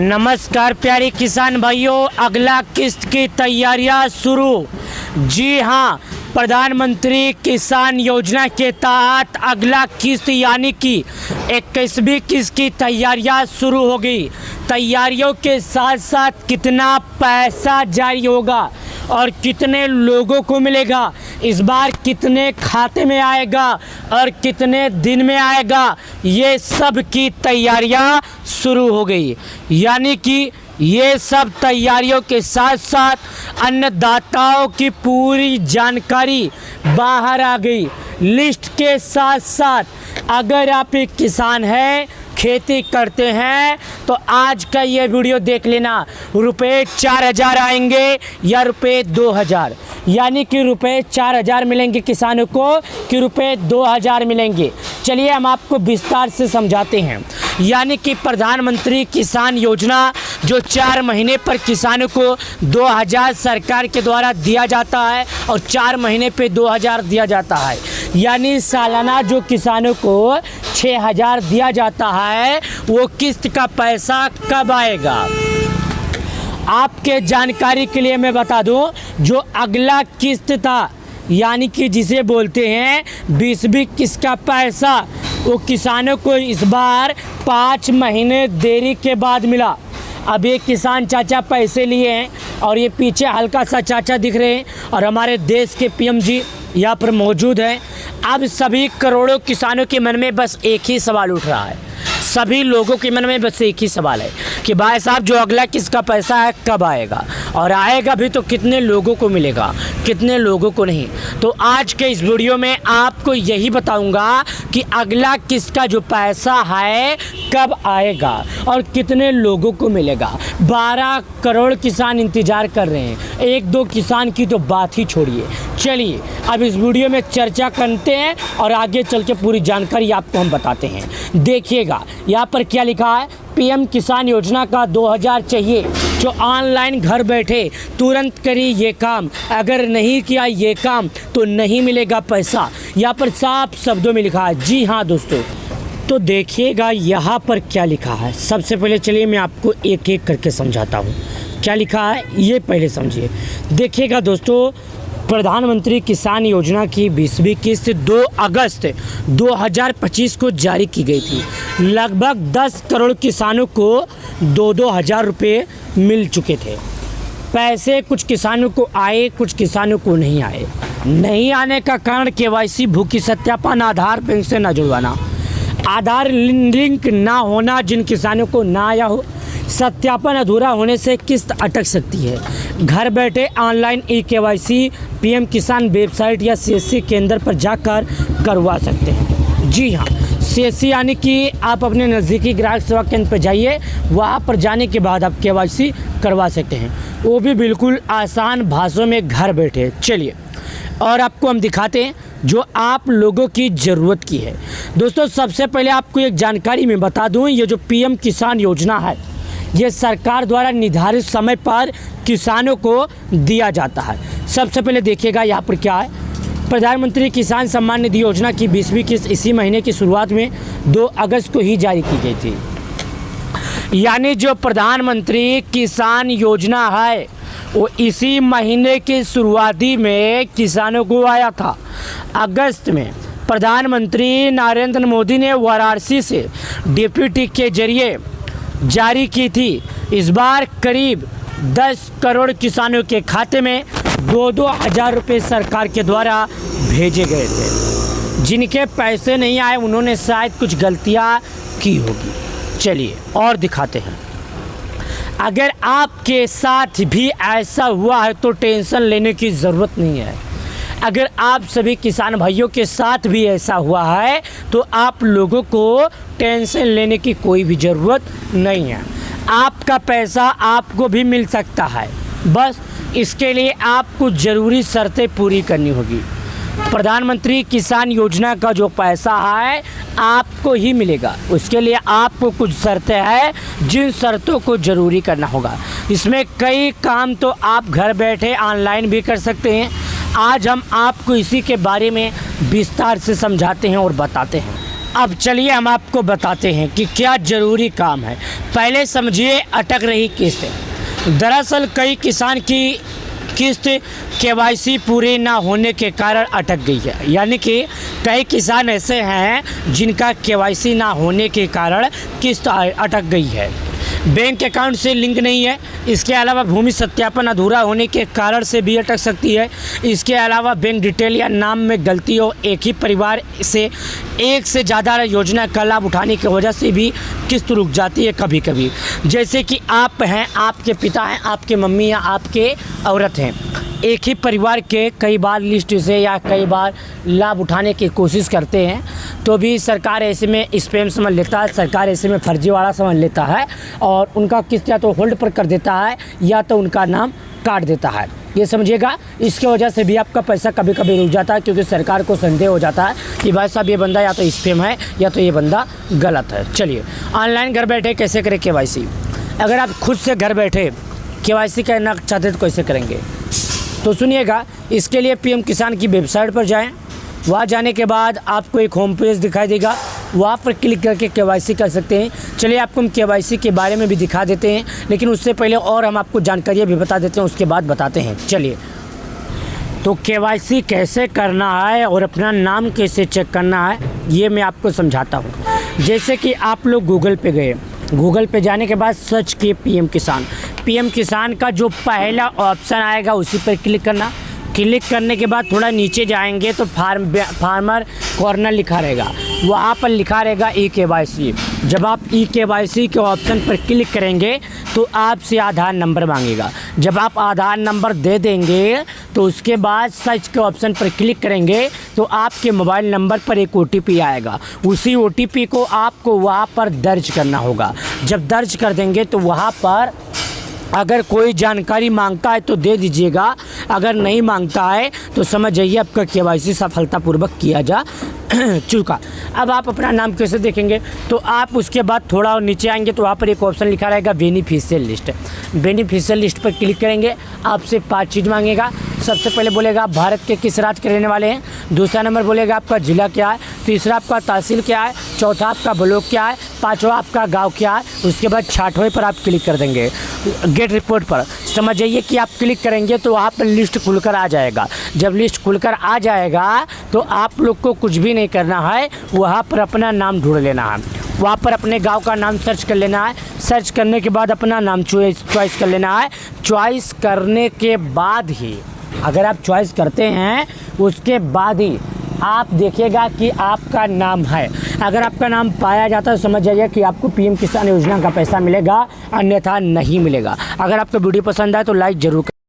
नमस्कार प्यारे किसान भाइयों, अगला किस्त की तैयारियां शुरू। जी हाँ, प्रधानमंत्री किसान योजना के तहत अगला किस्त यानी कि 21वीं किस्त की तैयारियां शुरू हो गई। तैयारियों के साथ साथ कितना पैसा जारी होगा और कितने लोगों को मिलेगा, इस बार कितने खाते में आएगा और कितने दिन में आएगा, ये सब की तैयारियां शुरू हो गई। यानी कि ये सब तैयारियों के साथ साथ अन्नदाताओं की पूरी जानकारी बाहर आ गई। लिस्ट के साथ साथ अगर आप एक किसान हैं, खेती करते हैं, तो आज का ये वीडियो देख लेना। रुपये 4000 आएंगे या रुपये 2000, यानी कि रुपये 4000 मिलेंगे किसानों को कि रुपये 2000 मिलेंगे। चलिए हम आपको विस्तार से समझाते हैं। यानी कि प्रधानमंत्री किसान योजना जो 4 महीने पर किसानों को 2000 सरकार के द्वारा दिया जाता है और 4 महीने पे 2000 दिया जाता है, यानी सालाना जो किसानों को 6000 दिया जाता है, वो किस्त का पैसा कब आएगा? आपके जानकारी के लिए मैं बता दूं, जो अगला किस्त था यानी कि जिसे बोलते हैं 20वीं किस्त का पैसा, वो किसानों को इस बार 5 महीने देरी के बाद मिला। अब ये किसान चाचा पैसे लिए हैं और ये पीछे हल्का सा चाचा दिख रहे हैं और हमारे देश के पीएम जी यहाँ पर मौजूद हैं। अब सभी करोड़ों किसानों के मन में बस एक ही सवाल उठ रहा है, सभी लोगों के मन में बस एक ही सवाल है कि भाई साहब जो अगला किस्त का पैसा है कब आएगा, और आएगा भी तो कितने लोगों को मिलेगा, कितने लोगों को नहीं। तो आज के इस वीडियो में आपको यही बताऊंगा कि अगला किस्त का जो पैसा है कब आएगा और कितने लोगों को मिलेगा। 12 करोड़ किसान इंतजार कर रहे हैं, 1-2 किसान की तो बात ही छोड़िए। चलिए अब इस वीडियो में चर्चा करते हैं और आगे चल के पूरी जानकारी आपको हम बताते हैं। देखिएगा यहाँ पर क्या लिखा है, पीएम किसान योजना का 2000 चाहिए, जो ऑनलाइन घर बैठे तुरंत करी ये काम, अगर नहीं किया ये काम तो नहीं मिलेगा पैसा। यहाँ पर साफ शब्दों में लिखा है। जी हाँ दोस्तों, तो देखिएगा यहाँ पर क्या लिखा है। सबसे पहले चलिए मैं आपको एक एक करके समझाता हूँ क्या लिखा है, ये पहले समझिए। देखिएगा दोस्तों, प्रधानमंत्री किसान योजना की 20वीं किस्त 2 अगस्त 2025 को जारी की गई थी। लगभग 10 करोड़ किसानों को 2-2 हज़ार रुपये मिल चुके थे। पैसे कुछ किसानों को आए, कुछ किसानों को नहीं आए। नहीं आने का कारण केवाईसी, भूखी सत्यापन, आधार बैंक से न जुड़वाना, आधार लिंक ना होना, जिन किसानों को ना आया हो, सत्यापन अधूरा होने से किस्त अटक सकती है। घर बैठे ऑनलाइन केवाईसी पीएम किसान वेबसाइट या सीएससी केंद्र पर जाकर करवा सकते हैं। जी हाँ, सीएससी यानी कि आप अपने नज़दीकी ग्राहक सेवा केंद्र पर जाइए, वहाँ पर जाने के बाद आप केवाईसी करवा सकते हैं, वो भी बिल्कुल आसान भाषाओं में घर बैठे। चलिए और आपको हम दिखाते हैं जो आप लोगों की ज़रूरत की है। दोस्तों सबसे पहले आपको एक जानकारी मैं बता दूँ, ये जो पीएम किसान योजना है, ये सरकार द्वारा निर्धारित समय पर किसानों को दिया जाता है। सबसे पहले देखिएगा यहाँ पर क्या है, प्रधानमंत्री किसान सम्मान निधि योजना की 20वीं किस्त इसी महीने की शुरुआत में 2 अगस्त को ही जारी की गई थी। यानी जो प्रधानमंत्री किसान योजना है वो इसी महीने की शुरुआती में किसानों को आया था। अगस्त में प्रधानमंत्री नरेंद्र मोदी ने वाराणसी से डीपीटी के जरिए जारी की थी। इस बार करीब 10 करोड़ किसानों के खाते में 2-2 हज़ार रुपये सरकार के द्वारा भेजे गए थे। जिनके पैसे नहीं आए उन्होंने शायद कुछ गलतियां की होगी। चलिए और दिखाते हैं। अगर आपके साथ भी ऐसा हुआ है तो टेंशन लेने की ज़रूरत नहीं है। अगर आप सभी किसान भाइयों के साथ भी ऐसा हुआ है तो आप लोगों को टेंशन लेने की कोई भी ज़रूरत नहीं है। आपका पैसा आपको भी मिल सकता है, बस इसके लिए आपको ज़रूरी शर्तें पूरी करनी होगी। प्रधानमंत्री किसान योजना का जो पैसा है आपको ही मिलेगा, उसके लिए आपको कुछ शर्तें हैं जिन शर्तों को ज़रूरी करना होगा। इसमें कई काम तो आप घर बैठे ऑनलाइन भी कर सकते हैं। आज हम आपको इसी के बारे में विस्तार से समझाते हैं और बताते हैं। अब चलिए हम आपको बताते हैं कि क्या ज़रूरी काम है। पहले समझिए अटक रही किस्त। दरअसल कई किसान की किस्त केवाईसी पूरी ना होने के कारण अटक गई है। यानी कि कई किसान ऐसे हैं जिनका केवाईसी ना होने के कारण किस्त अटक गई है। बैंक अकाउंट से लिंक नहीं है। इसके अलावा भूमि सत्यापन अधूरा होने के कारण से भी अटक सकती है। इसके अलावा बैंक डिटेल या नाम में गलती हो, एक ही परिवार से एक से ज़्यादा योजना का लाभ उठाने की वजह से भी किस्त रुक जाती है कभी कभी। जैसे कि आप हैं, आपके पिता हैं, आपके मम्मी या आपके औरत हैं, एक ही परिवार के कई बार लिस्ट से या कई बार लाभ उठाने की कोशिश करते हैं तो भी सरकार ऐसे में स्पैम समझ लेता है, सरकार ऐसे में फर्जीवाड़ा समझ लेता है और उनका किस्त या तो होल्ड पर कर देता है या तो उनका नाम काट देता है। ये समझिएगा, इसके वजह से भी आपका पैसा कभी कभी रुक जाता है क्योंकि सरकार को संदेह हो जाता है कि भाई साहब ये बंदा या तो स्पैम है या तो ये बंदा गलत है। चलिए, ऑनलाइन घर बैठे कैसे करें केवाईसी। अगर आप खुद से घर बैठे केवाईसी करना चाहते तो कैसे करेंगे तो सुनिएगा। इसके लिए पीएम किसान की वेबसाइट पर जाएं। वहाँ जाने के बाद आपको एक होम पेज दिखाई देगा, वहाँ पर क्लिक करके केवाईसी कर सकते हैं। चलिए आपको हम केवाईसी के बारे में भी दिखा देते हैं, लेकिन उससे पहले और हम आपको जानकारियाँ भी बता देते हैं, उसके बाद बताते हैं। चलिए, तो केवाईसी कैसे करना है और अपना नाम कैसे चेक करना है ये मैं आपको समझाता हूँ। जैसे कि आप लोग गूगल पे गए, गूगल पे जाने के बाद सर्च किए पीएम किसान। पीएम किसान का जो पहला ऑप्शन आएगा उसी पर क्लिक करना। क्लिक करने के बाद थोड़ा नीचे जाएंगे तो फार्मर कॉर्नर लिखा रहेगा, वहाँ पर लिखा रहेगा ई केवाईसी। जब आप ई केवाईसी के ऑप्शन पर क्लिक करेंगे तो आपसे आधार नंबर मांगेगा। जब आप आधार नंबर दे देंगे तो उसके बाद सर्च के ऑप्शन पर क्लिक करेंगे तो आपके मोबाइल नंबर पर एक OTP आएगा। उसी OTP को आपको वहाँ पर दर्ज करना होगा। जब दर्ज कर देंगे तो वहाँ पर अगर कोई जानकारी मांगता है तो दे दीजिएगा, अगर नहीं मांगता है तो समझ जाइए आपका केवाईसी सफलतापूर्वक किया जा चुका। अब आप अपना नाम कैसे देखेंगे तो आप उसके बाद थोड़ा और नीचे आएंगे तो वहाँ पर एक ऑप्शन लिखा रहेगा बेनिफिशियल लिस्ट। बेनिफिशियल लिस्ट पर क्लिक करेंगे, आपसे 5 चीज़ मांगेगा। सबसे पहले बोलेगा आप भारत के किस राज्य के रहने वाले हैं, दूसरा नंबर बोलेगा आपका ज़िला क्या है, तीसरा आपका तहसील क्या है, चौथा आपका ब्लॉक क्या है, पाँचवा आपका गांव क्या है। उसके बाद 6वें पर आप क्लिक कर देंगे गेट रिपोर्ट पर। समझ जाइए कि आप क्लिक करेंगे तो वहाँ पर लिस्ट खुलकर आ जाएगा। जब लिस्ट खुलकर आ जाएगा तो आप लोग को कुछ भी नहीं करना है, वहाँ पर अपना नाम ढूंढ लेना है। वहाँ पर अपने गांव का नाम सर्च कर लेना है। सर्च करने के बाद अपना नाम चॉइस कर लेना है। चॉइस करने के बाद ही, अगर आप चॉइस करते हैं उसके बाद ही आप देखिएगा कि आपका नाम है। अगर आपका नाम पाया जाता है तो समझ जाइए कि आपको पीएम किसान योजना का पैसा मिलेगा, अन्यथा नहीं मिलेगा। अगर आपको वीडियो पसंद आए तो लाइक ज़रूर